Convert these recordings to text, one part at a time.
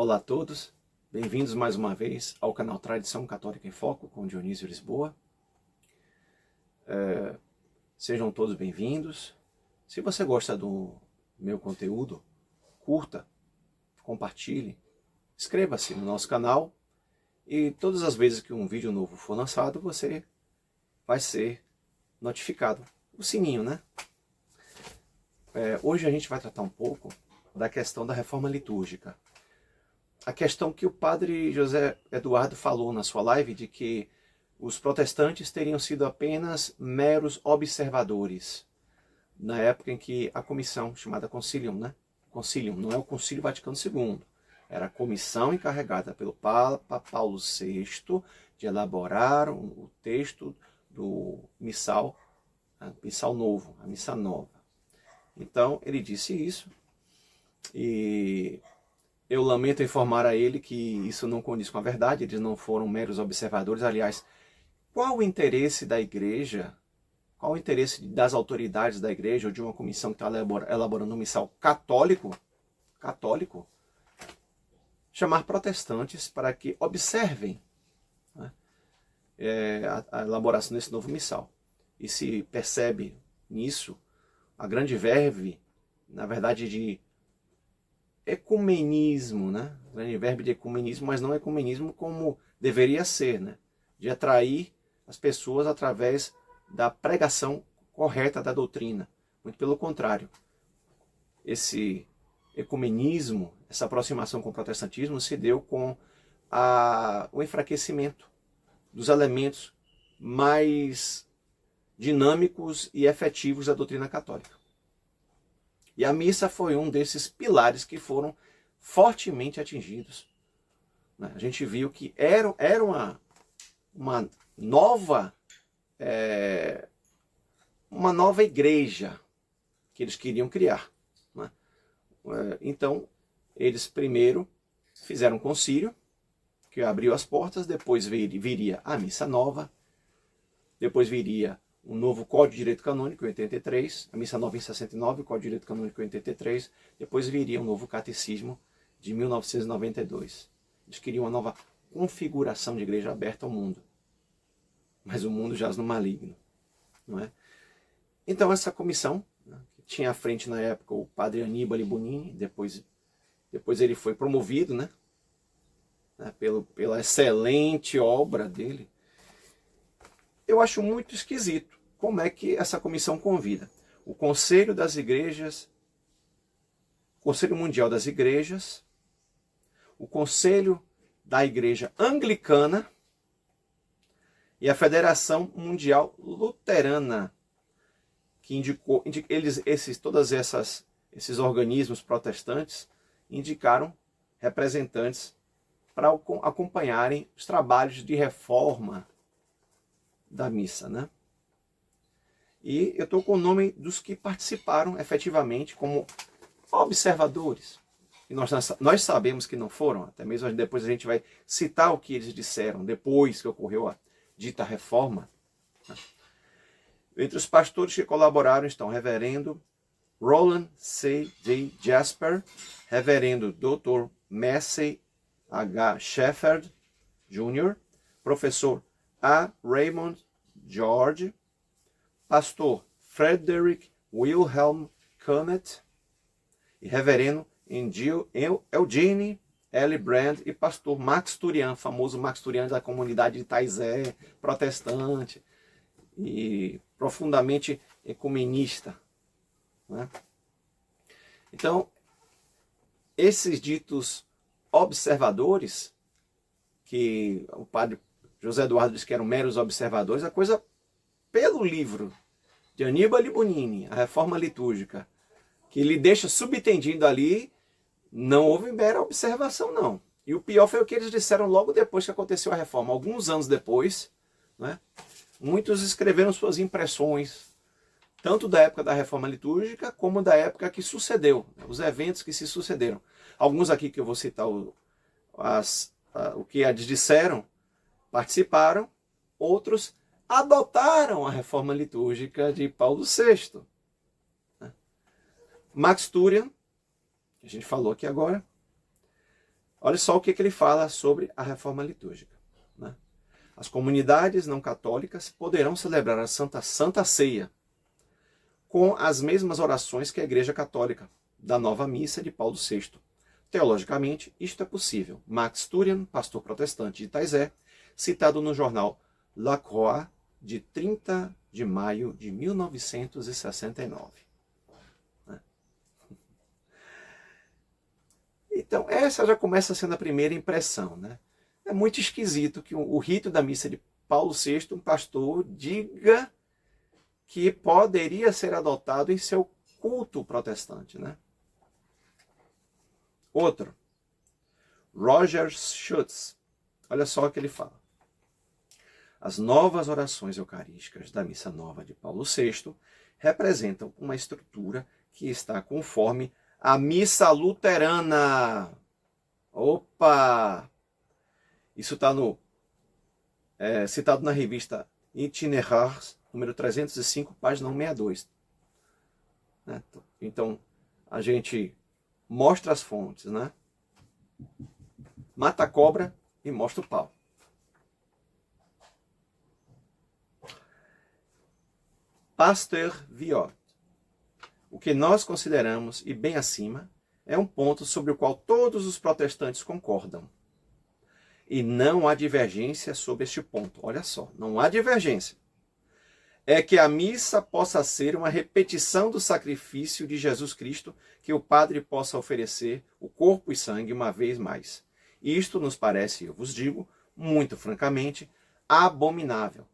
Olá a todos, bem-vindos mais uma vez ao canal Tradição Católica em Foco com Dionísio Lisboa. Sejam todos bem-vindos. Se você gosta do meu conteúdo, curta, compartilhe, inscreva-se no nosso canal e todas as vezes que um vídeo novo for lançado, você vai ser notificado. O sininho, né? Hoje a gente vai tratar um pouco da questão da reforma litúrgica. A questão que o padre José Eduardo falou na sua live de que os protestantes teriam sido apenas meros observadores na época em que a comissão, chamada Concilium, né? Concilium, não é o Concílio Vaticano II, era a comissão encarregada pelo Papa Paulo VI de elaborar o texto do missal novo, a missa nova. Então, ele disse isso, e eu lamento informar a ele que isso não condiz com a verdade, eles não foram meros observadores. Aliás, qual o interesse da igreja, qual o interesse das autoridades da igreja ou de uma comissão que está elaborando um missal católico, chamar protestantes para que observem, né, a elaboração desse novo missal? E se percebe nisso a grande verve, na verdade, de ecumenismo, né? O grande verbo de ecumenismo, mas não ecumenismo como deveria ser, né? De atrair as pessoas através da pregação correta da doutrina. Muito pelo contrário. Esse ecumenismo, essa aproximação com o protestantismo se deu com o enfraquecimento dos elementos mais dinâmicos e efetivos da doutrina católica. E a missa foi um desses pilares que foram fortemente atingidos. A gente viu que era uma nova igreja que eles queriam criar. Então, eles primeiro fizeram um concílio, que abriu as portas, depois viria a missa nova, depois viria um novo Código de Direito Canônico, em 83, a missa nova em 69, o Código de Direito Canônico em 83, depois viria um novo Catecismo de 1992. Eles queriam uma nova configuração de igreja aberta ao mundo. Mas o mundo jaz no maligno, não é? Então essa comissão, né, que tinha à frente na época o padre Aníbal Bonini, depois ele foi promovido, né, pela excelente obra dele. Eu acho muito esquisito como é que essa comissão convida o Conselho das Igrejas, o Conselho Mundial das Igrejas, o Conselho da Igreja Anglicana e a Federação Mundial Luterana, que indicou, todos esses organismos protestantes indicaram representantes para acompanharem os trabalhos de reforma da missa, né? E eu estou com o nome dos que participaram efetivamente como observadores. E nós sabemos que não foram, até mesmo depois a gente vai citar o que eles disseram depois que ocorreu a dita reforma. Entre os pastores que colaboraram estão Reverendo Roland C. J. Jasper, Reverendo Dr. Massey H. Shepherd Jr., Professor A. Raymond George, Pastor Frederick Wilhelm Kunnett, e Reverendo Eugene L. Brand e Pastor Max Turian, famoso Max Turian da comunidade de Taizé, protestante e profundamente ecumenista, né? Então, esses ditos observadores, que o padre José Eduardo disse que eram meros observadores, a coisa, pelo livro de Aníbal Bonini, a Reforma Litúrgica, que ele deixa subentendido ali, não houve mera observação, não. E o pior foi o que eles disseram logo depois que aconteceu a reforma. Alguns anos depois, né, muitos escreveram suas impressões, tanto da época da Reforma Litúrgica, como da época que sucedeu, né, os eventos que se sucederam. Alguns aqui que eu vou citar o que eles disseram, participaram, outros adotaram a reforma litúrgica de Paulo VI. Max Turian, que a gente falou aqui agora, Olha só o que ele fala sobre a reforma litúrgica, né? As comunidades não católicas poderão celebrar a Santa Ceia com as mesmas orações que a Igreja Católica, da nova missa de Paulo VI. Teologicamente, isto é possível. Max Turian, pastor protestante de Taizé, citado no jornal La Croix, de 30 de maio de 1969. Então, essa já começa sendo a primeira impressão, né? É muito esquisito que o rito da missa de Paulo VI, um pastor, diga que poderia ser adotado em seu culto protestante, né? Outro, Roger Schutz. Olha só o que ele fala. As novas orações eucarísticas da Missa Nova de Paulo VI representam uma estrutura que está conforme a Missa Luterana. Opa! Isso está citado na revista Itinéraires, número 305, página 162. Né? Então, a gente mostra as fontes, né? Mata a cobra e mostra o pau. Pasteur Viot. O que nós consideramos, e bem acima, é um ponto sobre o qual todos os protestantes concordam. E não há divergência sobre este ponto. Olha só, não há divergência. É que a missa possa ser uma repetição do sacrifício de Jesus Cristo, que o padre possa oferecer o corpo e sangue uma vez mais. Isto nos parece, eu vos digo, muito francamente, abominável.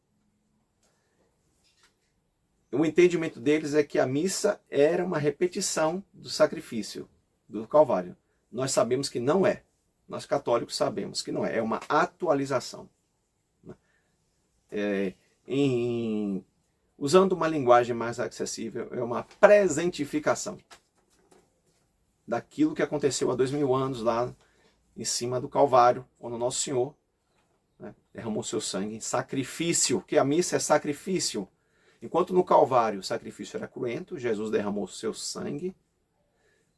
O entendimento deles é que a missa era uma repetição do sacrifício do Calvário. Nós sabemos que não é. Nós católicos sabemos que não é. É uma atualização. Usando uma linguagem mais acessível, é uma presentificação daquilo que aconteceu há 2000 anos lá em cima do Calvário, quando Nosso Senhor, né, derramou seu sangue em sacrifício, que a missa é sacrifício. Enquanto no Calvário o sacrifício era cruento, Jesus derramou seu sangue,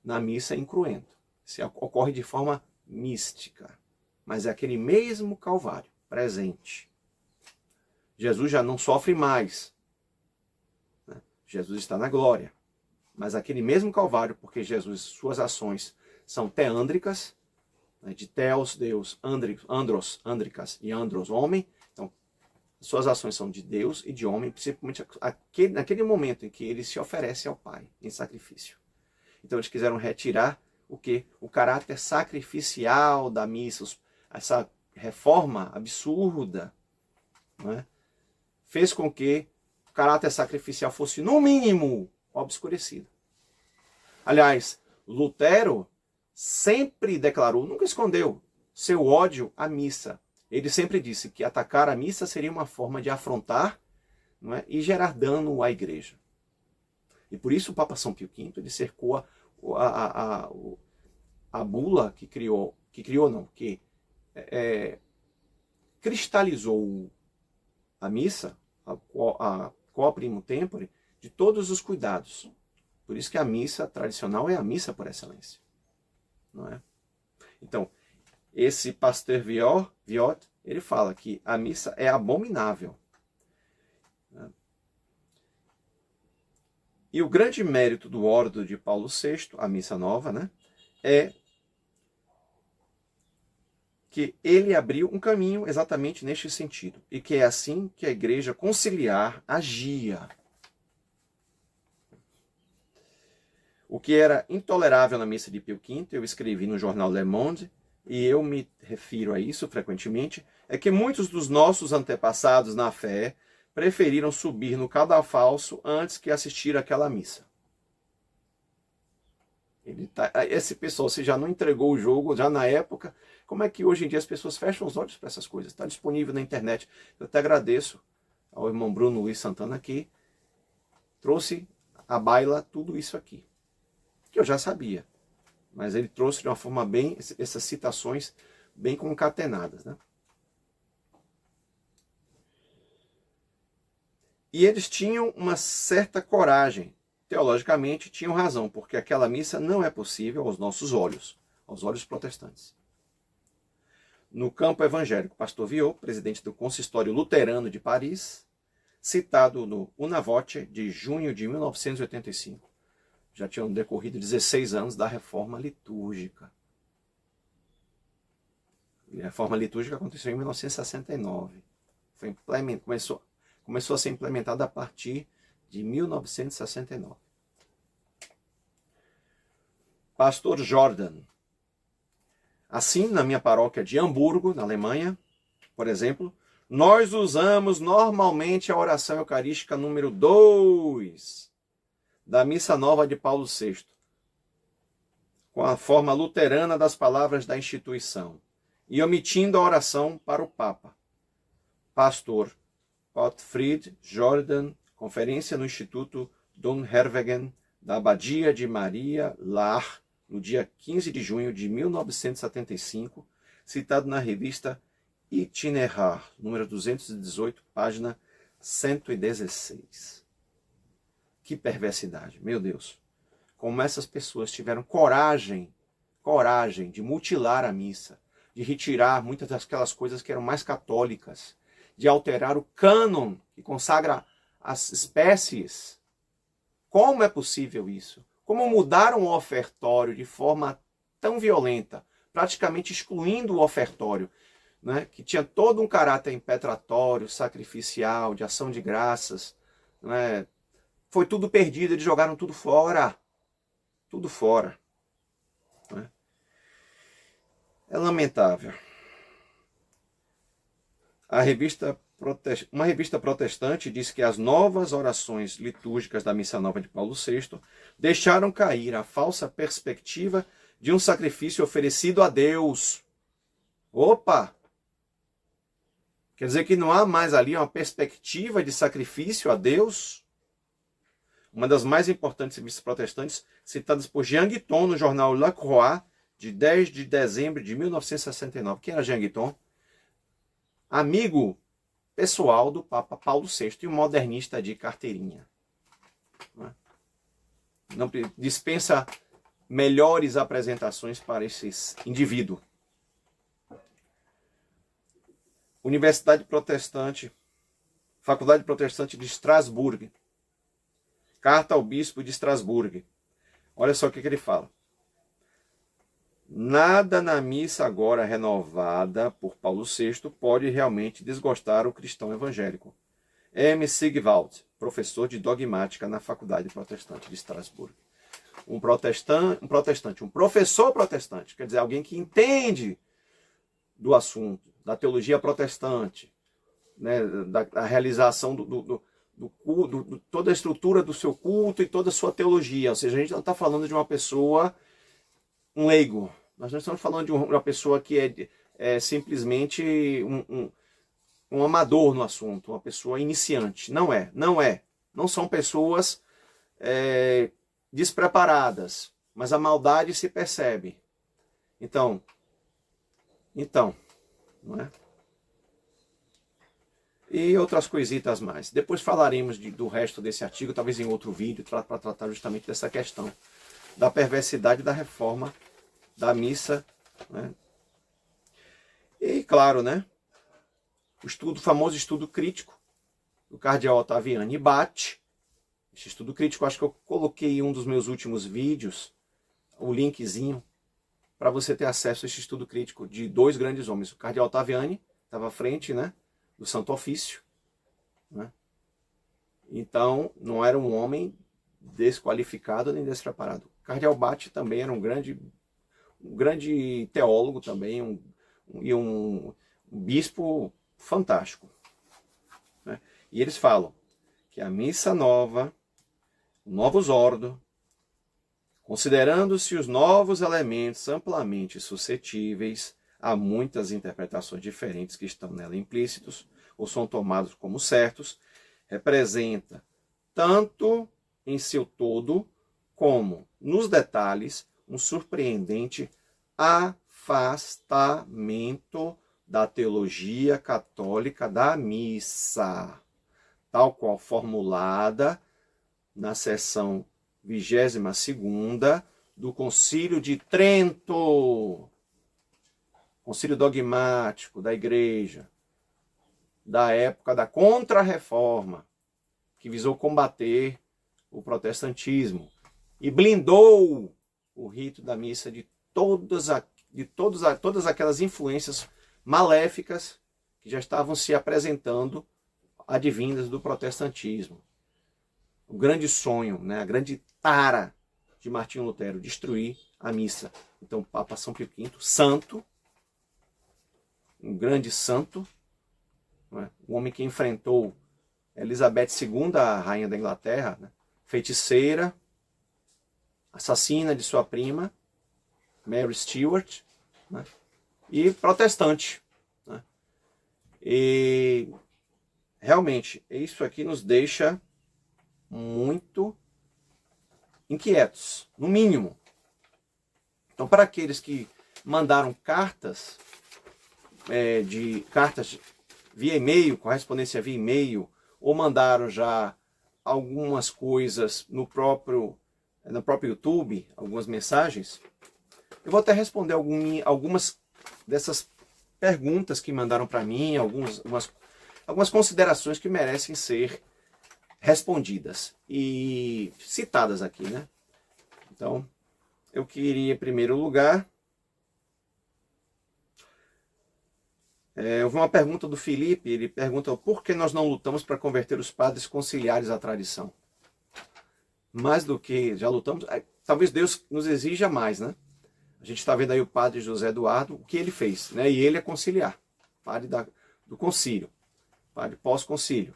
na missa é incruento. Isso ocorre de forma mística, mas é aquele mesmo Calvário, presente. Jesus já não sofre mais, né? Jesus está na glória, mas aquele mesmo Calvário, porque Jesus, suas ações são teândricas, né? De Theos, Deus, Andros, Andricas e Andros, homem. Então, suas ações são de Deus e de homem, principalmente naquele momento em que ele se oferece ao Pai em sacrifício. Então eles quiseram retirar o quê? O caráter sacrificial da missa, essa reforma absurda, não é? Fez com que o caráter sacrificial fosse, no mínimo, obscurecido. Aliás, Lutero sempre declarou, nunca escondeu, seu ódio à missa. Ele sempre disse que atacar a missa seria uma forma de afrontar, não é? E gerar dano à igreja. E por isso o Papa São Pio V ele cercou a bula que cristalizou a missa, a Quo Primo Tempore, de todos os cuidados. Por isso que a missa tradicional é a missa por excelência. Não é? Então, esse Pasteur Viot, ele fala que a missa é abominável. E o grande mérito do Ordo de Paulo VI, a missa nova, né, é que ele abriu um caminho exatamente neste sentido. E que é assim que a igreja conciliar agia. O que era intolerável na missa de Pio V, eu escrevi no jornal Le Monde, e eu me refiro a isso frequentemente, é que muitos dos nossos antepassados na fé preferiram subir no cadafalso antes que assistir àquela missa. Esse pessoal, se já não entregou o jogo, já na época, como é que hoje em dia as pessoas fecham os olhos para essas coisas? Está disponível na internet. Eu até agradeço ao irmão Bruno Luiz Santana que trouxe à baila tudo isso aqui, que eu já sabia. Mas ele trouxe de uma forma bem, essas citações bem concatenadas, né? E eles tinham uma certa coragem. Teologicamente, tinham razão, porque aquela missa não é possível aos nossos olhos, aos olhos protestantes. no campo evangélico. Pastor Viot, presidente do Consistório Luterano de Paris, citado no Una Voce de junho de 1985. Já tinham decorrido 16 anos da reforma litúrgica. A reforma litúrgica aconteceu em 1969. Começou a ser implementada a partir de 1969. Pastor Jordan. Assim, na minha paróquia de Hamburgo, na Alemanha, por exemplo, nós usamos normalmente a oração eucarística número 2 da Missa Nova de Paulo VI, com a forma luterana das palavras da instituição, e omitindo a oração para o Papa. Pastor Gottfried Jordan, conferência no Instituto Donherwegen da Abadia de Maria Laach, no dia 15 de junho de 1975, citado na revista Itinerar, número 218, página 116. Que perversidade, meu Deus. Como essas pessoas tiveram coragem de mutilar a missa, de retirar muitas daquelas coisas que eram mais católicas, de alterar o cânon que consagra as espécies. Como é possível isso? Como mudaram o ofertório de forma tão violenta, praticamente excluindo o ofertório, né, que tinha todo um caráter impetratório, sacrificial, de ação de graças, né? Foi tudo perdido, eles jogaram tudo fora. Tudo fora. Né? É lamentável. Uma revista protestante diz que as novas orações litúrgicas da Missa Nova de Paulo VI deixaram cair a falsa perspectiva de um sacrifício oferecido a Deus. Opa! Quer dizer que não há mais ali uma perspectiva de sacrifício a Deus? Uma das mais importantes revistas protestantes, citadas por Jean Guiton no jornal La Croix, de 10 de dezembro de 1969. Quem era Jean Guiton? Amigo pessoal do Papa Paulo VI e um modernista de carteirinha. Não dispensa melhores apresentações para esse indivíduo. Universidade Protestante, Faculdade Protestante de Estrasburgo. Carta ao Bispo de Estrasburgo. Olha só o que ele fala. Nada na missa agora renovada por Paulo VI pode realmente desgostar o cristão evangélico. M. Sigvald, professor de dogmática na Faculdade Protestante de Estrasburgo. Um professor protestante, quer dizer, alguém que entende do assunto, da teologia protestante, né, da realização toda a estrutura do seu culto e toda a sua teologia. Ou seja, a gente não está falando de uma pessoa, um leigo. Nós não estamos falando de uma pessoa que é simplesmente um amador no assunto, uma pessoa iniciante. Não é. Não são pessoas despreparadas, mas a maldade se percebe. Então, não é? E outras coisitas mais. Depois falaremos do resto desse artigo, talvez em outro vídeo, para tratar justamente dessa questão da perversidade da reforma da missa. Né? E claro, né? O famoso estudo crítico do cardeal Ottaviani Batti. Esse estudo crítico, acho que eu coloquei em um dos meus últimos vídeos, o linkzinho, para você ter acesso a esse estudo crítico de dois grandes homens. O cardeal Ottaviani estava à frente, né, do Santo Ofício. Né? Então, não era um homem desqualificado nem despreparado. O cardeal Batti também era um grande teólogo também, um bispo fantástico. Né? E eles falam que a missa nova, o novus ordo, considerando-se os novos elementos amplamente suscetíveis a muitas interpretações diferentes que estão nela implícitos ou são tomados como certos, representa, tanto em seu todo, como nos detalhes, um surpreendente afastamento da teologia católica da missa, tal qual formulada na seção 22ª do Concílio de Trento. concílio dogmático da igreja, da época da Contra-Reforma, que visou combater o protestantismo e blindou o rito da missa de todas aquelas influências maléficas que já estavam se apresentando advindas do protestantismo. O grande sonho, né, a grande tara de Martinho Lutero, destruir a missa. Então, o Papa São Pio V, santo, um grande santo, né, um homem que enfrentou Elizabeth II, a rainha da Inglaterra, né, feiticeira, assassina de sua prima, Mary Stuart, né, e protestante. Né. E realmente, isso aqui nos deixa muito inquietos, no mínimo. Então, para aqueles que mandaram cartas, cartas via e-mail, correspondência via e-mail, ou mandaram já algumas coisas no próprio YouTube, algumas mensagens, eu vou até responder algumas dessas perguntas que mandaram para mim, algumas considerações que merecem ser respondidas e citadas aqui, né? Então, eu queria, em primeiro lugar, houve uma pergunta do Felipe, ele pergunta por que nós não lutamos para converter os padres conciliares à tradição? Mais do que já lutamos, talvez Deus nos exija mais, né? A gente está vendo aí o padre José Eduardo, o que ele fez, né? E ele é conciliar, padre do concílio, padre pós-concílio.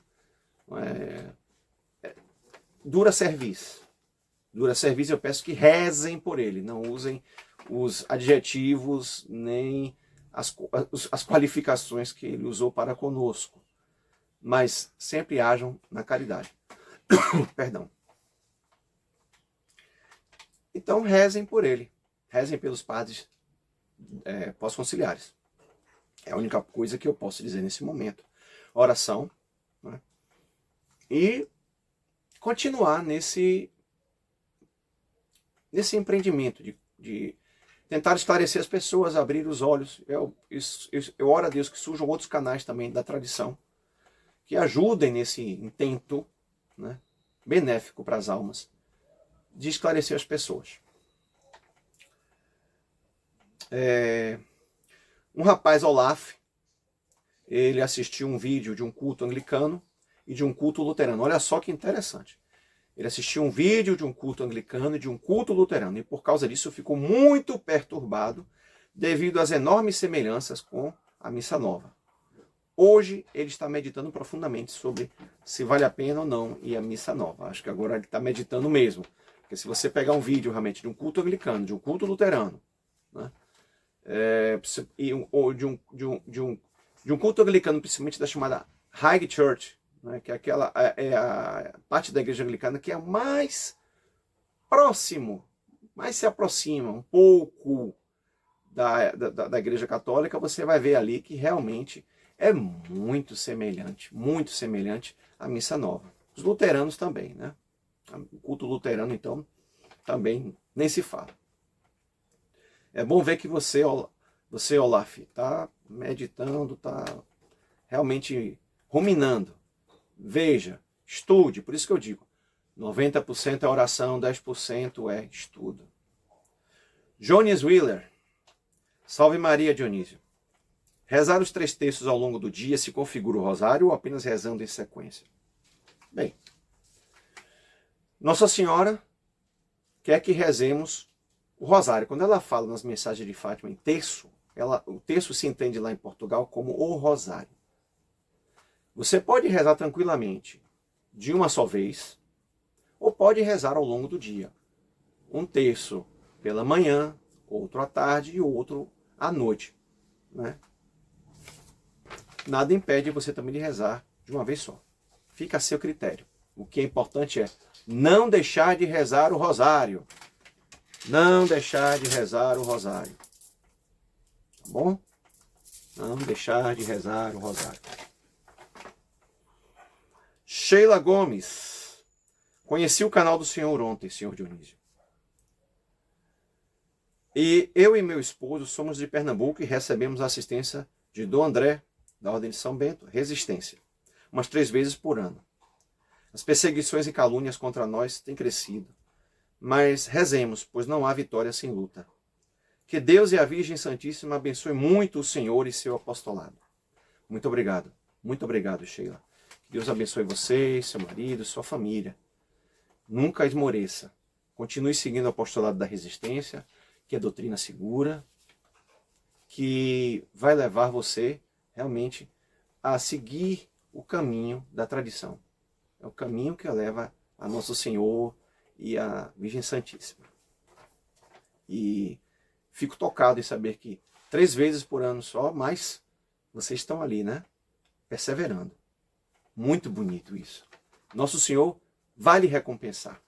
Dura serviço. Dura serviço, eu peço que rezem por ele, não usem os adjetivos nem as qualificações que ele usou para conosco, mas sempre hajam na caridade. Perdão. Então rezem por ele, rezem pelos padres pós-conciliares. É a única coisa que eu posso dizer nesse momento. Oração, né? E continuar nesse empreendimento de tentar esclarecer as pessoas, abrir os olhos. Eu oro a Deus que surjam outros canais também da tradição que ajudem nesse intento, né, benéfico para as almas de esclarecer as pessoas. Um rapaz, Olaf, ele assistiu um vídeo de um culto anglicano e de um culto luterano. Olha só que interessante. Ele assistiu um vídeo de um culto anglicano e de um culto luterano, e por causa disso ficou muito perturbado devido às enormes semelhanças com a missa nova. Hoje ele está meditando profundamente sobre se vale a pena ou não ir à missa nova. Acho que agora ele está meditando mesmo. Porque se você pegar um vídeo realmente de um culto anglicano, de um culto luterano, né, ou de um culto anglicano, principalmente da chamada High Church, né, que é a parte da igreja anglicana que é mais próximo, mais se aproxima um pouco da igreja católica, você vai ver ali que realmente é muito semelhante à missa nova. Os luteranos também, né? O culto luterano, então, também nem se fala. É bom ver que você Olaf, está meditando, está realmente ruminando. Veja, estude, por isso que eu digo, 90% é oração, 10% é estudo. Jones Wheeler, salve Maria, Dionísio. Rezar os 3 terços ao longo do dia se configura o rosário ou apenas rezando em sequência? Bem, Nossa Senhora quer que rezemos o rosário. Quando ela fala nas mensagens de Fátima em terço, o terço se entende lá em Portugal como o rosário. Você pode rezar tranquilamente de uma só vez, ou pode rezar ao longo do dia. Um terço pela manhã, outro à tarde e outro à noite, né? Nada impede você também de rezar de uma vez só. Fica a seu critério. O que é importante é não deixar de rezar o rosário. Não deixar de rezar o rosário. Tá bom? Não deixar de rezar o rosário. Sheila Gomes. Conheci o canal do senhor ontem, senhor Dionísio. E eu e meu esposo somos de Pernambuco e recebemos a assistência de Dom André, da Ordem de São Bento, Resistência, umas 3 vezes por ano. As perseguições e calúnias contra nós têm crescido, mas rezemos, pois não há vitória sem luta. Que Deus e a Virgem Santíssima abençoem muito o Senhor e seu apostolado. Muito obrigado, Sheila. Que Deus abençoe você, seu marido, sua família. Nunca esmoreça. Continue seguindo o apostolado da resistência, que é doutrina segura, que vai levar você realmente a seguir o caminho da tradição. É o caminho que leva a Nosso Senhor e a Virgem Santíssima. E fico tocado em saber que 3 vezes por ano só, mas vocês estão ali, né? Perseverando. Muito bonito isso. Nosso Senhor vai lhe recompensar,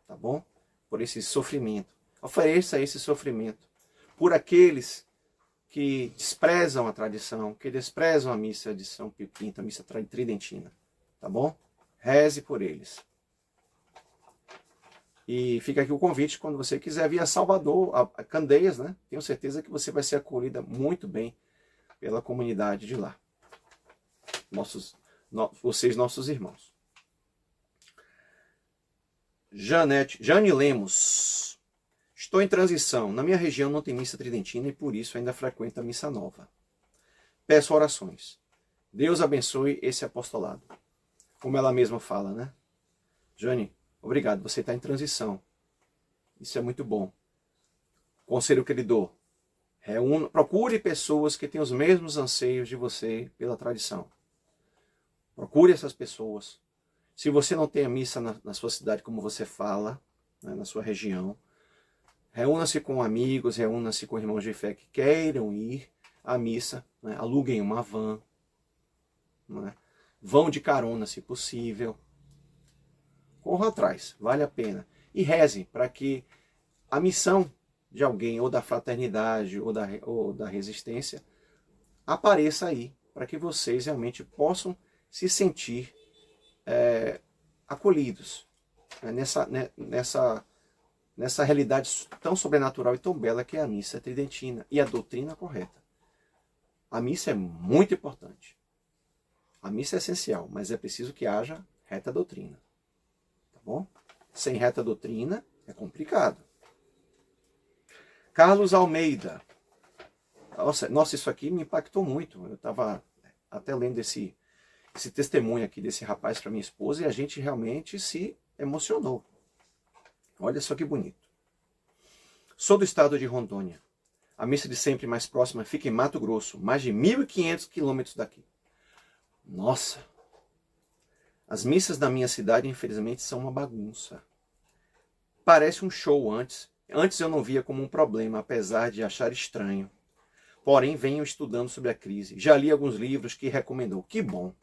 tá bom? Por esse sofrimento. Ofereça esse sofrimento por aqueles que desprezam a tradição, que desprezam a missa de São Pio V, a missa tridentina, tá bom? Reze por eles. E fica aqui o convite, quando você quiser vir a Salvador, a Candeias, né? Tenho certeza que você vai ser acolhida muito bem pela comunidade de lá. Vocês, nossos irmãos. Jane Lemos. Estou em transição. Na minha região não tem missa tridentina e por isso ainda frequento a missa nova. Peço orações. Deus abençoe esse apostolado. Como ela mesma fala, né? Jane, obrigado. Você está em transição. Isso é muito bom. Conselho que lhe dou. Procure pessoas que têm os mesmos anseios de você pela tradição. Procure essas pessoas. Se você não tem a missa na sua cidade, como você fala, né, na sua região, reúna-se com amigos, reúna-se com irmãos de fé que queiram ir à missa, né, aluguem uma van, né, vão de carona se possível, corram atrás, vale a pena. E reze para que a missão de alguém, ou da fraternidade, ou da resistência, apareça aí, para que vocês realmente possam se sentir acolhidos, né, nessa realidade tão sobrenatural e tão bela que é a missa tridentina e a doutrina correta. A missa é muito importante. A missa é essencial, mas é preciso que haja reta doutrina. Tá bom? Sem reta doutrina é complicado. Carlos Almeida. Nossa, isso aqui me impactou muito. Eu estava até lendo esse testemunho aqui desse rapaz para minha esposa e a gente realmente se emocionou. Olha só que bonito. Sou do estado de Rondônia. A missa de sempre mais próxima fica em Mato Grosso, mais de 1.500 quilômetros daqui. Nossa! As missas da minha cidade, infelizmente, são uma bagunça. Parece um show antes. Antes eu não via como um problema, apesar de achar estranho. Porém, venho estudando sobre a crise. Já li alguns livros que recomendou. Que bom!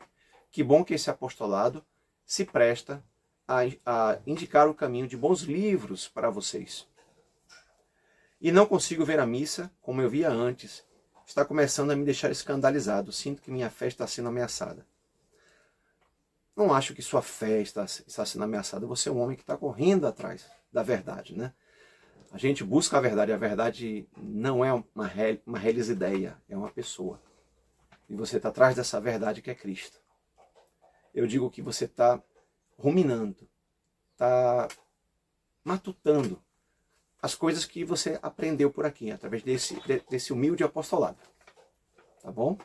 Que bom que esse apostolado se presta a indicar o caminho de bons livros para vocês. E não consigo ver a missa como eu via antes. Está começando a me deixar escandalizado. Sinto que minha fé está sendo ameaçada. Não acho que sua fé está sendo ameaçada. Você é um homem que está correndo atrás da verdade, né? A gente busca a verdade não é uma reles ideia, é uma pessoa. E você está atrás dessa verdade que é Cristo. Eu digo que você está ruminando, está matutando as coisas que você aprendeu por aqui, através desse humilde apostolado. Tá bom?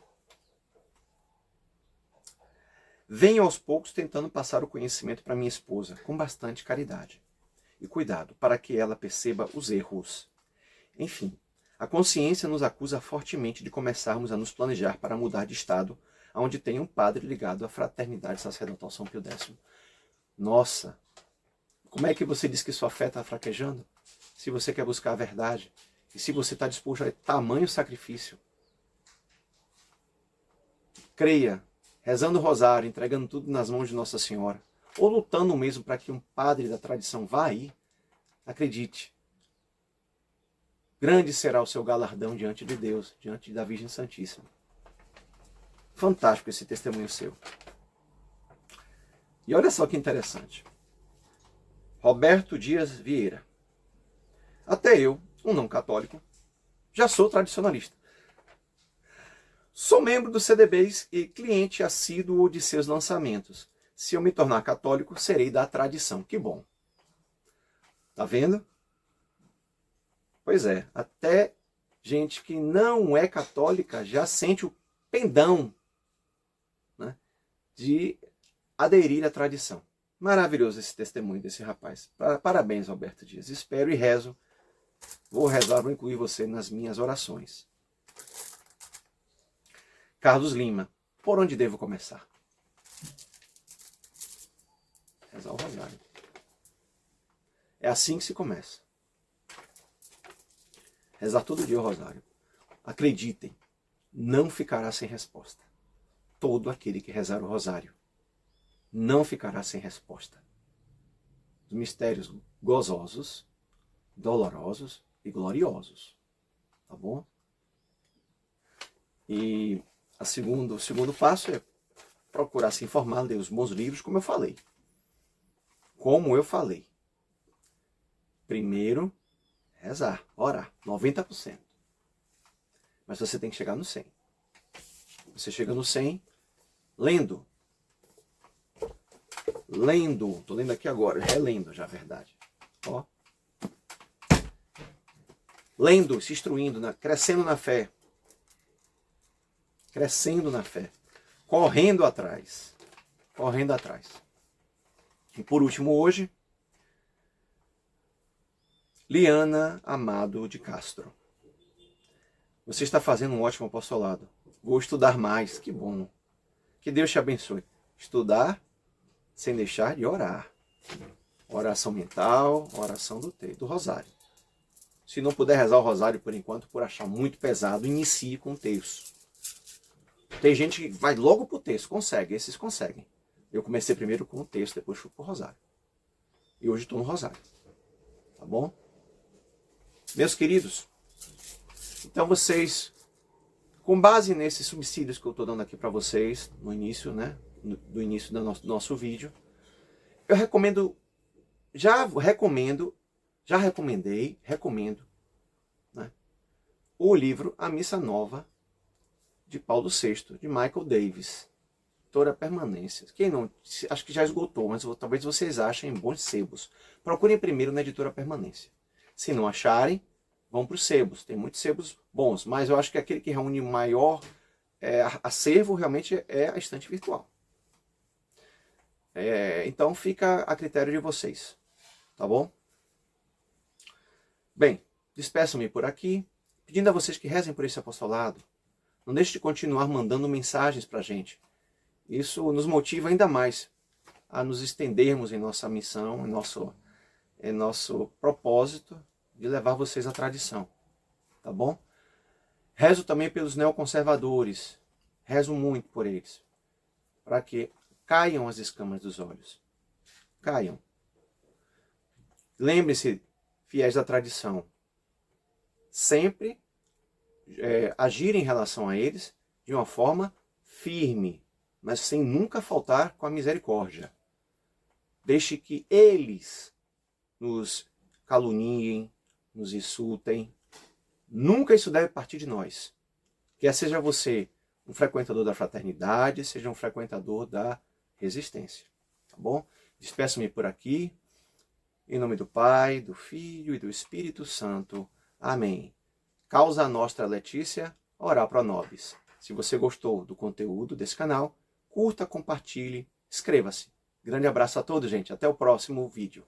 Venho aos poucos tentando passar o conhecimento para minha esposa, com bastante caridade e cuidado, para que ela perceba os erros. Enfim, a consciência nos acusa fortemente de começarmos a nos planejar para mudar de estado, onde tem um padre ligado à fraternidade sacerdotal São Pio X. Nossa, como é que você diz que sua fé está fraquejando? Se você quer buscar a verdade, e se você está disposto a tamanho sacrifício. Creia, rezando o rosário, entregando tudo nas mãos de Nossa Senhora, ou lutando mesmo para que um padre da tradição vá aí, acredite, grande será o seu galardão diante de Deus, diante da Virgem Santíssima. Fantástico esse testemunho seu. E olha só que interessante. Roberto Dias Vieira. Até eu, um não católico, Já sou tradicionalista. Sou membro do CDBs e cliente assíduo de seus lançamentos. Se eu me tornar católico, serei da tradição. Que bom. Tá vendo? Pois é, até gente que não é católica já sente o pendão, né, de aderir à tradição. Maravilhoso esse testemunho desse rapaz. Parabéns, Alberto Dias. Espero e rezo. Vou rezar, vou incluir você nas minhas orações. Carlos Lima. Por onde devo começar? Rezar o rosário. É assim que se começa. Rezar todo dia o rosário. Acreditem, não ficará sem resposta. Todo aquele que rezar o rosário não ficará sem resposta. Os mistérios gozosos, dolorosos e gloriosos. Tá bom? E o segundo passo é procurar se informar, ler os bons livros, como eu falei. Primeiro, rezar, orar, 90%. Mas você tem que chegar no 100%. Você chega no 100% lendo. Estou lendo aqui agora, relendo já a verdade. Ó. Lendo, se instruindo, crescendo na fé. Crescendo na fé. Correndo atrás. Correndo atrás. E por último hoje, Liana Amado de Castro. Você está fazendo um ótimo apostolado. Vou estudar mais, que bom. Que Deus te abençoe. Estudar sem deixar de orar. Oração mental, oração do rosário. Se não puder rezar o rosário por enquanto, por achar muito pesado, inicie com o terço. Tem gente que vai logo pro terço, consegue, esses conseguem. Eu comecei primeiro com o terço, depois fui pro rosário. E hoje estou no rosário. Tá bom? Meus queridos, então vocês, com base nesses subsídios que eu estou dando aqui para vocês, no início, né, do início do nosso vídeo, eu recomendo, recomendo, né, o livro A Missa Nova, de Paulo VI, de Michael Davis, Editora Permanência. Quem não, acho que já esgotou, mas talvez vocês achem em bons sebos. Procurem primeiro na Editora Permanência. Se não acharem, vão para os sebos. Tem muitos sebos bons, mas eu acho que aquele que reúne maior acervo realmente é a estante virtual. Então fica a critério de vocês, tá bom? Bem, despeço-me por aqui, pedindo a vocês que rezem por esse apostolado. Não deixe de continuar mandando mensagens para a gente. Isso nos motiva ainda mais a nos estendermos em nossa missão, em nosso propósito de levar vocês à tradição. Tá bom? Rezo também pelos neoconservadores. Rezo muito por eles. Para que caiam as escamas dos olhos. Caiam. Lembre-se, fiéis da tradição. Sempre agir em relação a eles de uma forma firme, mas sem nunca faltar com a misericórdia. Deixe que eles nos caluniem, nos insultem. Nunca isso deve partir de nós. Quer seja você um frequentador da fraternidade, seja um frequentador da resistência. Tá bom? Despeço-me por aqui. Em nome do Pai, do Filho e do Espírito Santo. Amém. Causa nostra Letícia, ora pro nobis. Se você gostou do conteúdo desse canal, curta, compartilhe, inscreva-se. Grande abraço a todos, gente. Até o próximo vídeo.